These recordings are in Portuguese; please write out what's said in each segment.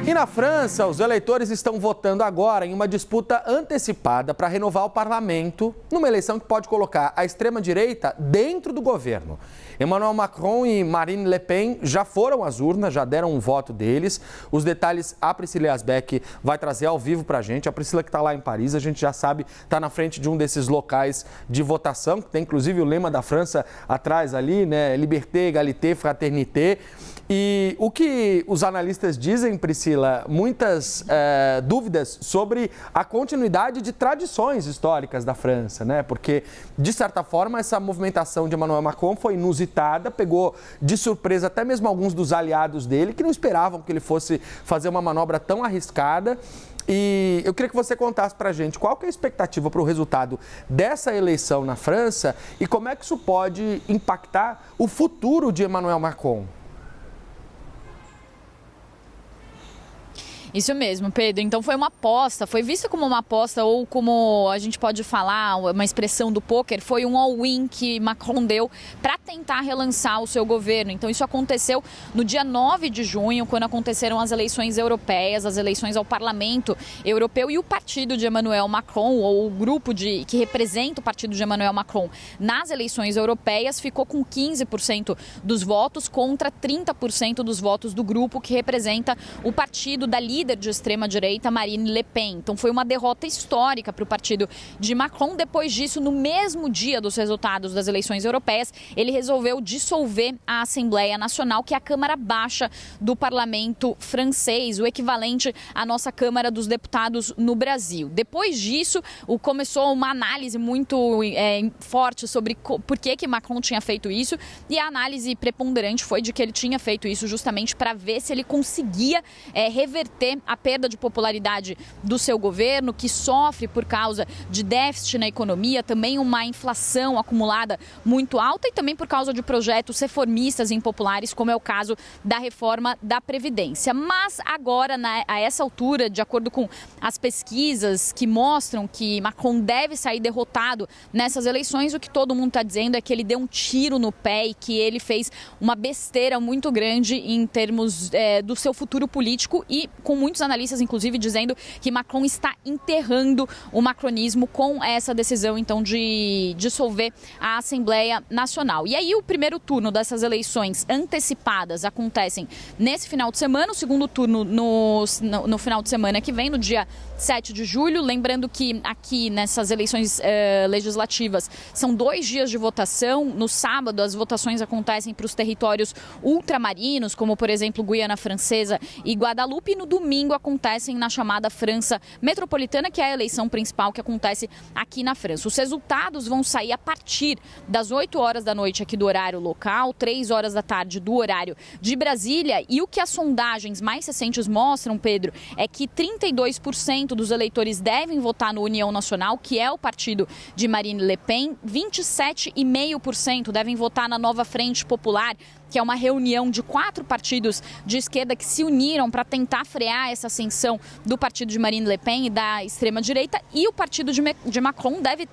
E na França, os eleitores estão votando agora em uma disputa antecipada para renovar o parlamento, numa eleição que pode colocar a extrema-direita dentro do governo. Emmanuel Macron e Marine Le Pen já foram às urnas, já deram um voto deles. Os detalhes a Priscila Asbeck vai trazer ao vivo para a gente. A Priscila que está lá em Paris, a gente já sabe, está na frente de um desses locais de votação, que tem inclusive o lema da França atrás ali, né? Liberté, égalité, fraternité. E o que os analistas dizem, Priscila, muitas dúvidas sobre a continuidade de tradições históricas da França, né? Porque, de certa forma, essa movimentação de Emmanuel Macron foi inusitada, pegou de surpresa até mesmo alguns dos aliados dele, que não esperavam que ele fosse fazer uma manobra tão arriscada. E eu queria que você contasse para a gente qual que é a expectativa para o resultado dessa eleição na França e como é que isso pode impactar o futuro de Emmanuel Macron. Isso mesmo, Pedro. Então foi uma aposta, foi vista como uma aposta ou como a gente pode falar, uma expressão do pôquer, foi um all-in que Macron deu para tentar relançar o seu governo. Então isso aconteceu no dia 9 de junho, quando aconteceram as eleições europeias, as eleições ao Parlamento Europeu, e o partido de Emmanuel Macron, ou o grupo que representa o partido de Emmanuel Macron nas eleições europeias, ficou com 15% dos votos contra 30% dos votos do grupo que representa o partido da líder de extrema-direita, Marine Le Pen. Então foi uma derrota histórica para o partido de Macron. Depois disso, no mesmo dia dos resultados das eleições europeias, ele resolveu dissolver a Assembleia Nacional, que é a Câmara Baixa do Parlamento francês, o equivalente à nossa Câmara dos Deputados no Brasil. Depois disso, começou uma análise muito forte sobre por que Macron tinha feito isso, e a análise preponderante foi de que ele tinha feito isso justamente para ver se ele conseguia reverter a perda de popularidade do seu governo, que sofre por causa de déficit na economia, também uma inflação acumulada muito alta e também por causa de projetos reformistas e impopulares, como é o caso da reforma da Previdência. Mas agora, a essa altura, de acordo com as pesquisas que mostram que Macron deve sair derrotado nessas eleições, o que todo mundo está dizendo é que ele deu um tiro no pé e que ele fez uma besteira muito grande em termos do seu futuro político, e com muitos analistas, inclusive, dizendo que Macron está enterrando o macronismo com essa decisão, então, de dissolver a Assembleia Nacional. E aí o primeiro turno dessas eleições antecipadas acontecem nesse final de semana, o segundo turno no final de semana que vem, no dia 7 de julho. Lembrando que aqui nessas eleições legislativas são 2 dias de votação. No sábado as votações acontecem para os territórios ultramarinos, como por exemplo Guiana Francesa e Guadalupe, e no domingo acontecem na chamada França metropolitana, que é a eleição principal que acontece aqui na França. Os resultados vão sair a partir das 8 horas da noite aqui do horário local, 3 horas da tarde do horário de Brasília, e o que as sondagens mais recentes mostram, Pedro, é que 32% dos eleitores devem votar no União Nacional, que é o partido de Marine Le Pen, 27,5% devem votar na Nova Frente Popular, que é uma reunião de 4 partidos de esquerda que se uniram para tentar frear essa ascensão do partido de Marine Le Pen e da extrema-direita, e o partido de Macron deve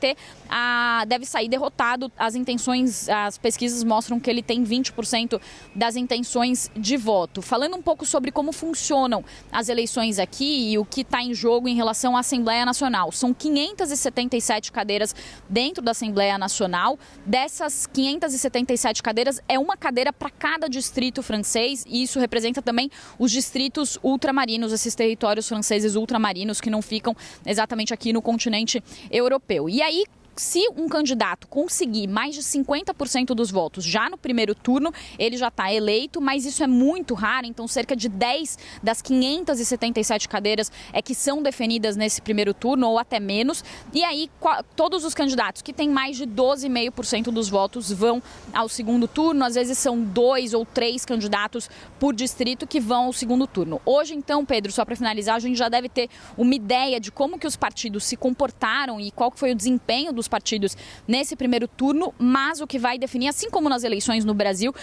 sair derrotado. As pesquisas mostram que ele tem 20% das intenções de voto. Falando um pouco sobre como funcionam as eleições aqui e o que está em jogo em relação à Assembleia Nacional. São 577 cadeiras dentro da Assembleia Nacional. Dessas 577 cadeiras, é uma cadeira para cada distrito francês, e isso representa também os distritos ultramarinos, esses territórios franceses ultramarinos que não ficam exatamente aqui no continente europeu. E aí, se um candidato conseguir mais de 50% dos votos já no primeiro turno, ele já está eleito, mas isso é muito raro, então cerca de 10 das 577 cadeiras é que são definidas nesse primeiro turno, ou até menos, e aí todos os candidatos que têm mais de 12,5% dos votos vão ao segundo turno. Às vezes são 2 ou 3 candidatos por distrito que vão ao segundo turno. Hoje, então, Pedro, só para finalizar, a gente já deve ter uma ideia de como que os partidos se comportaram e qual foi o desempenho dos dos partidos nesse primeiro turno, mas o que vai definir, assim como nas eleições no Brasil,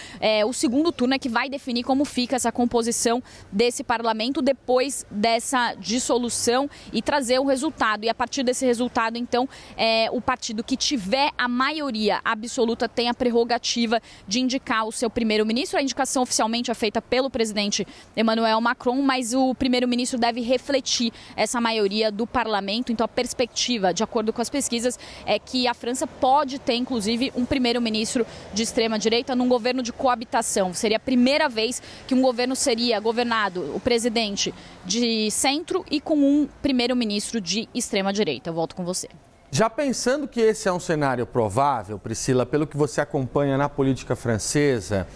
o segundo turno é que vai definir como fica essa composição desse parlamento depois dessa dissolução e trazer o resultado. E a partir desse resultado, então, o partido que tiver a maioria absoluta tem a prerrogativa de indicar o seu primeiro-ministro. A indicação oficialmente é feita pelo presidente Emmanuel Macron, mas o primeiro-ministro deve refletir essa maioria do parlamento. Então, a perspectiva, de acordo com as pesquisas, é que a França pode ter, inclusive, um primeiro-ministro de extrema-direita num governo de coabitação. Seria a primeira vez que um governo seria governado, o presidente de centro e com um primeiro-ministro de extrema-direita. Eu volto com você. Já pensando que esse é um cenário provável, Priscila, pelo que você acompanha na política francesa,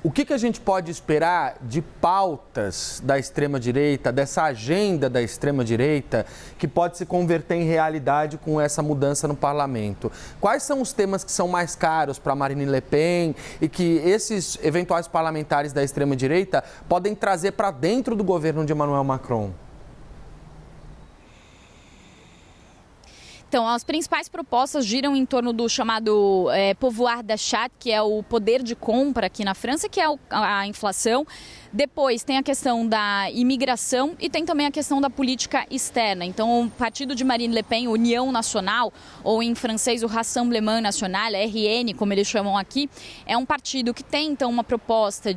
o que a gente pode esperar de pautas da extrema-direita, dessa agenda da extrema-direita, que pode se converter em realidade com essa mudança no parlamento? Quais são os temas que são mais caros para Marine Le Pen e que esses eventuais parlamentares da extrema-direita podem trazer para dentro do governo de Emmanuel Macron? Então, as principais propostas giram em torno do chamado pouvoir d'achat, que é o poder de compra aqui na França, que é a inflação. Depois tem a questão da imigração e tem também a questão da política externa. Então, o partido de Marine Le Pen, União Nacional, ou em francês o Rassemblement National, RN, como eles chamam aqui, é um partido que tem, então, uma proposta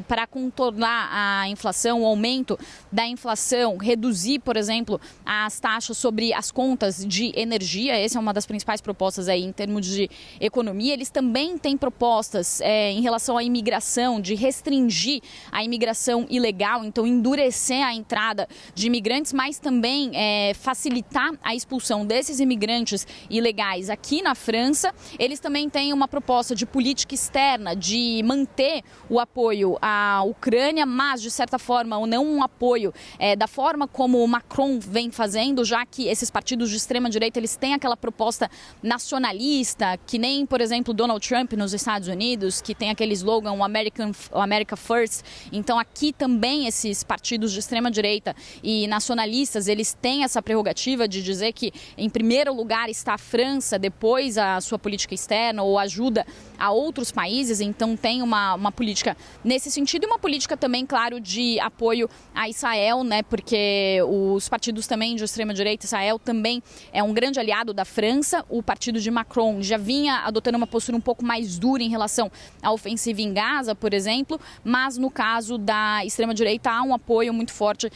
para contornar a inflação, o aumento da inflação, reduzir, por exemplo, as taxas sobre as contas de energia. Essa é uma das principais propostas aí em termos de economia. Eles também têm propostas em relação à imigração, de restringir a imigração ilegal, então endurecer a entrada de imigrantes, mas também facilitar a expulsão desses imigrantes ilegais aqui na França. Eles também têm uma proposta de política externa, de manter o apoio à Ucrânia, mas de certa forma, ou não um apoio da forma como o Macron vem fazendo, já que esses partidos de extrema-direita eles têm aquela proposta nacionalista, que nem, por exemplo, Donald Trump nos Estados Unidos, que tem aquele slogan, o America First. Então, aqui também esses partidos de extrema-direita e nacionalistas, eles têm essa prerrogativa de dizer que, em primeiro lugar, está a França, depois a sua política externa ou ajuda a outros países. Então, tem uma política nesse sentido e uma política também, claro, de apoio a Israel, né? Porque os partidos também de extrema-direita, Israel também é um grande aliado da França. O partido de Macron já vinha adotando uma postura um pouco mais dura em relação à ofensiva em Gaza, por exemplo, mas no caso da extrema-direita há um apoio muito forte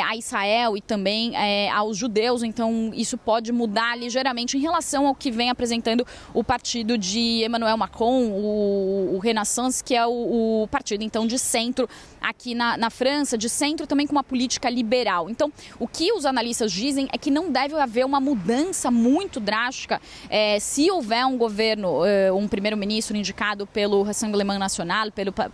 a Israel e também aos judeus, então isso pode mudar ligeiramente em relação ao que vem apresentando o partido de Emmanuel Macron, o Renaissance, que é o partido então de centro aqui na França, de centro também com uma política liberal. Então, o que os analistas dizem é que não deve haver uma mudança muito drástica se houver um governo, um primeiro-ministro indicado pelo Rassemblement National,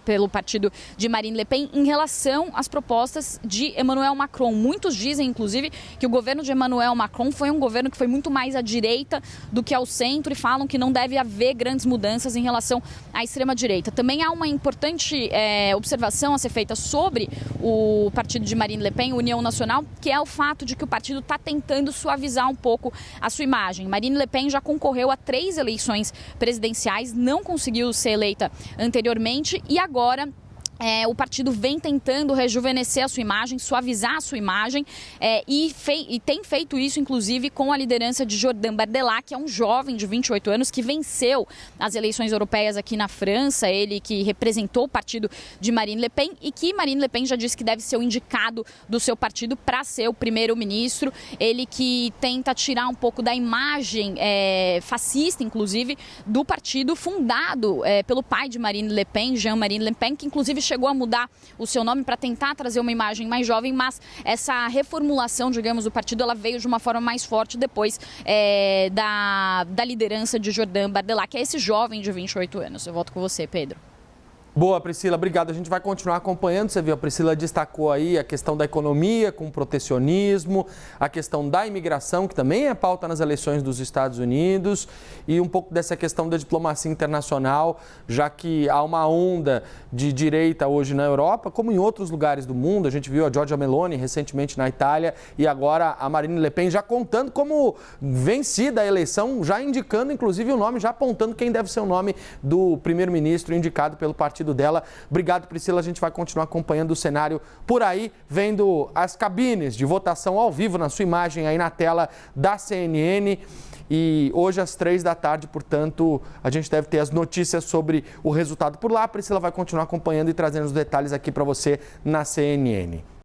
pelo partido de Marine Le Pen, em relação às propostas de Emmanuel Macron. Muitos dizem, inclusive, que o governo de Emmanuel Macron foi um governo que foi muito mais à direita do que ao centro e falam que não deve haver grandes mudanças em relação à extrema-direita. Também há uma importante observação a ser feita sobre o partido de Marine Le Pen, União Nacional, que é o fato de que o partido está tentando suavizar um pouco a sua imagem. Marine Le Pen já concorreu a 3 eleições presidenciais, não conseguiu ser eleita anteriormente e agora o partido vem tentando rejuvenescer a sua imagem, suavizar a sua imagem e tem feito isso, inclusive, com a liderança de Jordan Bardella, que é um jovem de 28 anos que venceu as eleições europeias aqui na França, ele que representou o partido de Marine Le Pen e que Marine Le Pen já disse que deve ser o indicado do seu partido para ser o primeiro-ministro. Ele que tenta tirar um pouco da imagem fascista, inclusive, do partido fundado pelo pai de Marine Le Pen, Jean-Marie Le Pen, que inclusive chegou a mudar o seu nome para tentar trazer uma imagem mais jovem, mas essa reformulação, digamos, do partido, ela veio de uma forma mais forte depois da liderança de Jordan Bardella, que é esse jovem de 28 anos. Eu volto com você, Pedro. Boa, Priscila, obrigado. A gente vai continuar acompanhando. Você viu, a Priscila destacou aí a questão da economia com o protecionismo, a questão da imigração, que também é pauta nas eleições dos Estados Unidos, e um pouco dessa questão da diplomacia internacional, já que há uma onda de direita hoje na Europa, como em outros lugares do mundo. A gente viu a Giorgia Meloni recentemente na Itália e agora a Marine Le Pen já contando como vencida a eleição, já indicando inclusive o nome, já apontando quem deve ser o nome do primeiro-ministro indicado pelo partido dela. Obrigado, Priscila. A gente vai continuar acompanhando o cenário por aí, vendo as cabines de votação ao vivo na sua imagem aí na tela da CNN. E hoje às 3 da tarde, portanto, a gente deve ter as notícias sobre o resultado por lá. A Priscila vai continuar acompanhando e trazendo os detalhes aqui para você na CNN.